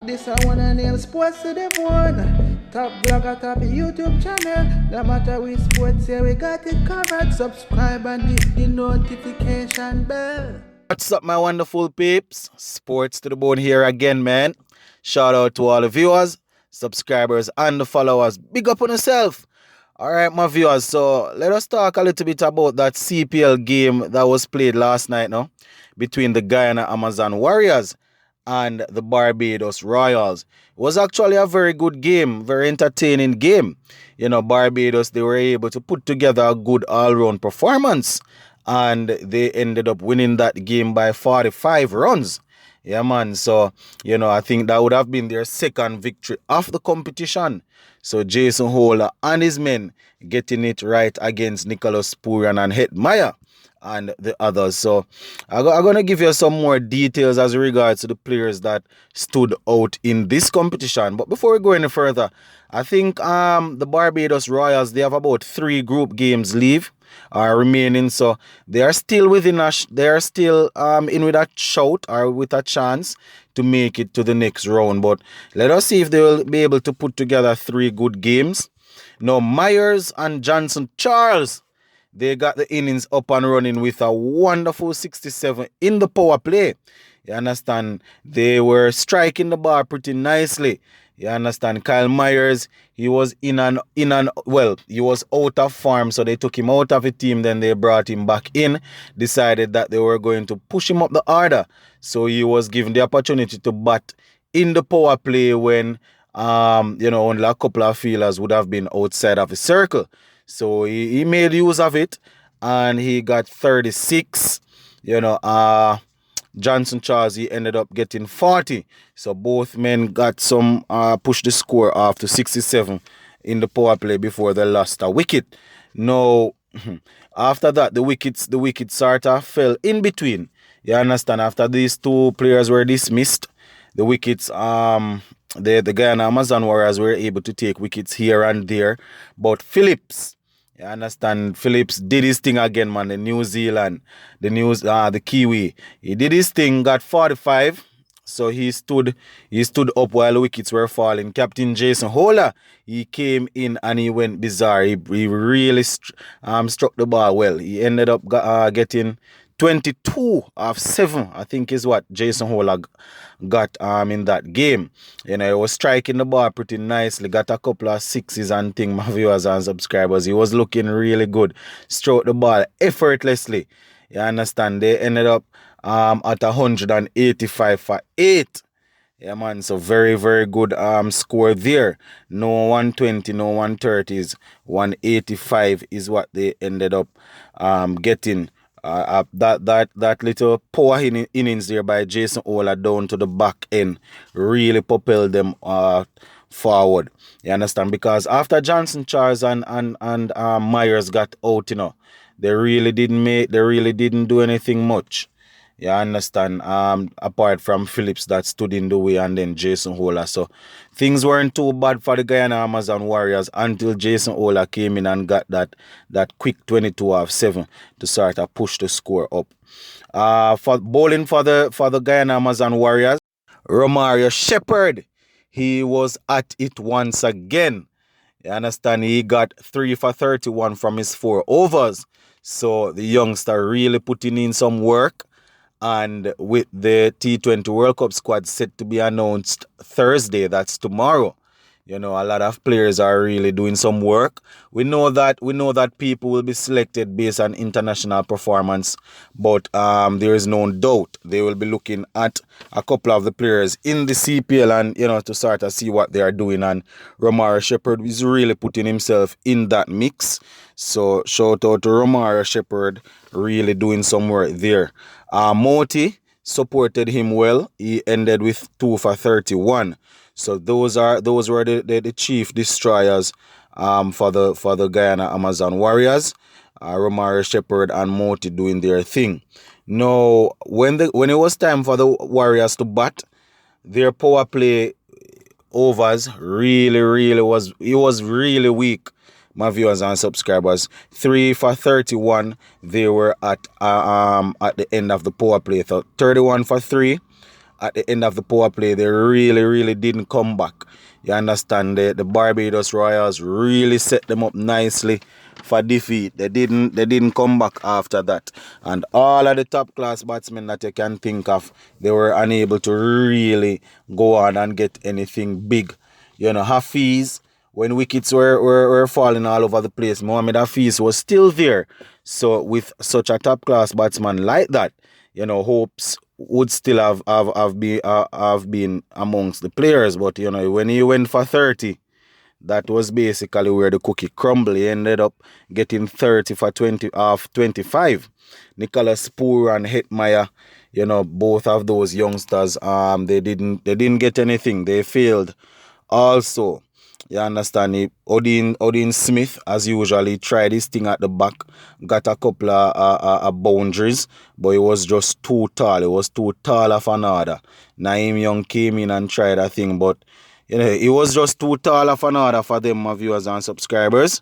This I wanna nail sports to the bone. Top blogger, top YouTube channel. No matter which sports, here we got it covered. Subscribe and hit the notification bell. What's up, my wonderful peeps? Sports to the bone here again, man. Shout out to all the viewers, subscribers, and the followers. Big up on yourself. All right, my viewers. So let us talk a little bit about that CPL game that was played last night, no, between the Guyana Amazon Warriors and the Barbados Royals. It was actually a very good game, very entertaining game. You know, Barbados, they were able to put together a good all-round performance, and they ended up winning that game by 45 runs. Yeah, man. So, you know, I think that would have been their second victory of the competition. So Jason Holler and his men getting it right against Nicholas Purian and Hetmeyer and the others. So I'm going to give you some more details as regards to the players that stood out in this competition. But before we go any further, I think the Barbados Royals, they have about 3 group games remaining, so they are still in with a shout or with a chance to make it to the next round. But let us see if they will be able to put together 3 good games. Now, Myers and Johnson Charles, they got the innings up and running with a wonderful 67 in the power play. You understand? They were striking the ball pretty nicely. You understand? Kyle Myers, he was he was out of form, so they took him out of the team, then they brought him back in, decided that they were going to push him up the order. So he was given the opportunity to bat in the power play when only a couple of fielders would have been outside of the circle. So he made use of it and he got 36. Johnson Charles, he ended up getting 40. So both men got some push the score off to 67 in the power play before they lost a wicket. Now, after that, the wickets sort of fell in between. You understand? After these 2 players were dismissed, the wickets, the Guyana Amazon Warriors were able to take wickets here and there. But Phillips, you understand, Phillips did his thing again, man. The Kiwi. He did his thing, got 45. So he stood up while the wickets were falling. Captain Jason Holler, he came in and he went bizarre. He really struck the ball well. He ended up getting 22 of 7, I think is what Jason Holler got in that game. You know, he was striking the ball pretty nicely, got a couple of sixes and things, my viewers and subscribers. He was looking really good. Stroked the ball effortlessly. You understand? They ended up at 185 for 8. Yeah, man. So very, very good score there. No 120, no 130s. 185 is what they ended up getting. That little power innings there by Jason Ola down to the back end really propelled them forward. You understand? Because after Johnson Charles and Myers got out, they really didn't do anything much. You understand? Apart from Phillips that stood in the way and then Jason Ola. So things weren't too bad for the Guyana Amazon Warriors until Jason Ola came in and got that quick 22 of 7 to sort of push the score up. For bowling for the Guyana Amazon Warriors, Romario Shepherd, he was at it once again. You understand? He got 3 for 31 from his 4 overs. So the youngster really putting in some work. And with the T20 World Cup squad set to be announced Thursday, that's tomorrow, a lot of players are really doing some work. We know that people will be selected based on international performance, but there is no doubt they will be looking at a couple of the players in the CPL and to sort of see what they are doing. And Romario Shepherd is really putting himself in that mix. So shout out to Romario Shepherd, really doing some work there. Moti supported him well. He ended with 2 for 31. So those were the chief destroyers for the Guyana Amazon Warriors. Romario Shepherd and Moti doing their thing. Now, when it was time for the Warriors to bat, their power play overs was really weak. My viewers and subscribers, 3 for 31. They were at the end of the power play. So 31 for 3 at the end of the power play, they really didn't come back. You understand? The Barbados Royals really set them up nicely for defeat. They didn't come back after that. And all of the top class batsmen that you can think of, they were unable to really go on and get anything big. You know, Hafiz, when wickets were falling all over the place, Mohamed Hafiz was still there. So with such a top class batsman like that, you know, hopes would still have been amongst the players. But you know, when he went for 30, that was basically where the cookie crumbled. He ended up getting 30 for 20 off 25. Nicholas Poor and Hetmeyer, you know, both of those youngsters, they didn't get anything. They failed. Also, you understand, Odin Smith, as usually, tried his thing at the back, got a couple of boundaries, but it was just too tall. It was too tall of an order. Naeem Young came in and tried a thing, but you know, it was just too tall of an order for them, my viewers and subscribers.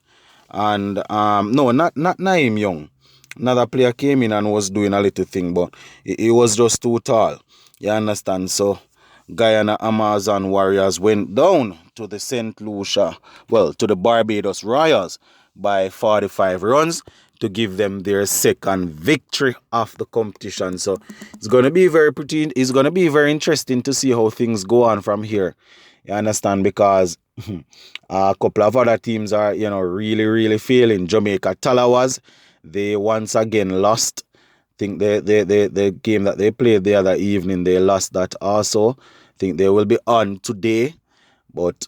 And no, not Naeem Young. Another player came in and was doing a little thing, but it was just too tall. You understand? So Guyana Amazon Warriors went down to the to the Barbados Royals by 45 runs to give them their second victory of the competition. So it's going to be very interesting to see how things go on from here. You understand? Because a couple of other teams are, you know, really failing. Jamaica Talawas, they once again lost. Think the game that they played the other evening, they lost that also. Think they will be on today. But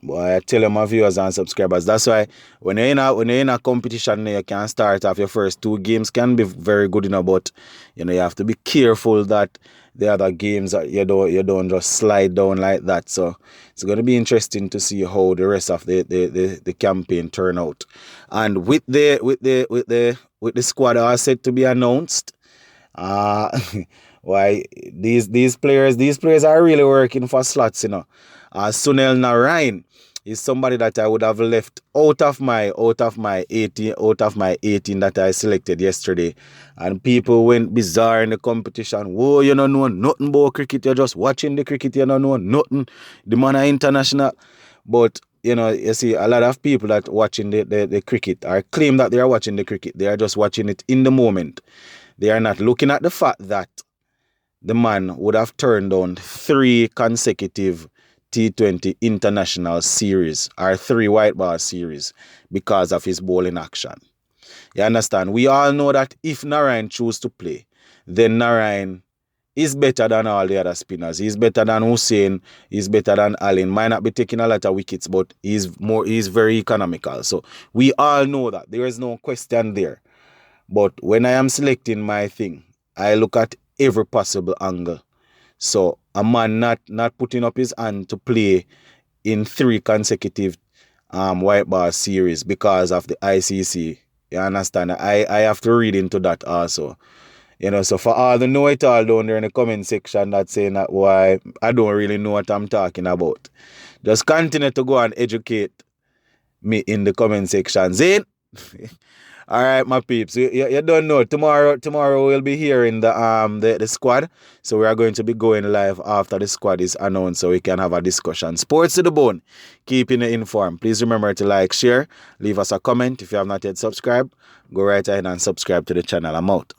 boy, I tell you, my viewers and subscribers, that's why when you're in a competition, you can start off your first two games can be very good, you know, but you know, you have to be careful that the other games that you don't just slide down like that. So it's going to be interesting to see how the rest of the campaign turn out. And with the squad that are set to be announced, why these players are really working for slots, you know. Sunil Narayan is somebody that I would have left out of my 18 that I selected yesterday, and people went bizarre in the competition. Whoa, you don't know nothing about cricket. You're just watching the cricket. You don't know nothing. The man are international, but you know, you see a lot of people that watching the cricket or claim that they are watching the cricket. They are just watching it in the moment. They are not looking at the fact that the man would have turned down 3 consecutive T20 international series or 3 white ball series because of his bowling action. You understand? We all know that if Narayan chooses to play, then Narayan is better than all the other spinners. He's better than Hussein. He's better than Allen. Might not be taking a lot of wickets, but he's very economical. So we all know that. There is no question there. But when I am selecting my thing, I look at every possible angle. So a man not putting up his hand to play in 3 consecutive white ball series because of the ICC. You understand? I have to read into that also. You know, so for all the know-it-all down there in the comment section that's saying that why I don't really know what I'm talking about, just continue to go and educate me in the comment section. Zane? All right, my peeps. You don't know. Tomorrow we'll be here in the squad. So we are going to be going live after the squad is announced so we can have a discussion. Sports to the bone. Keeping you informed. Please remember to like, share, leave us a comment. If you have not yet subscribed, go right ahead and subscribe to the channel. I'm out.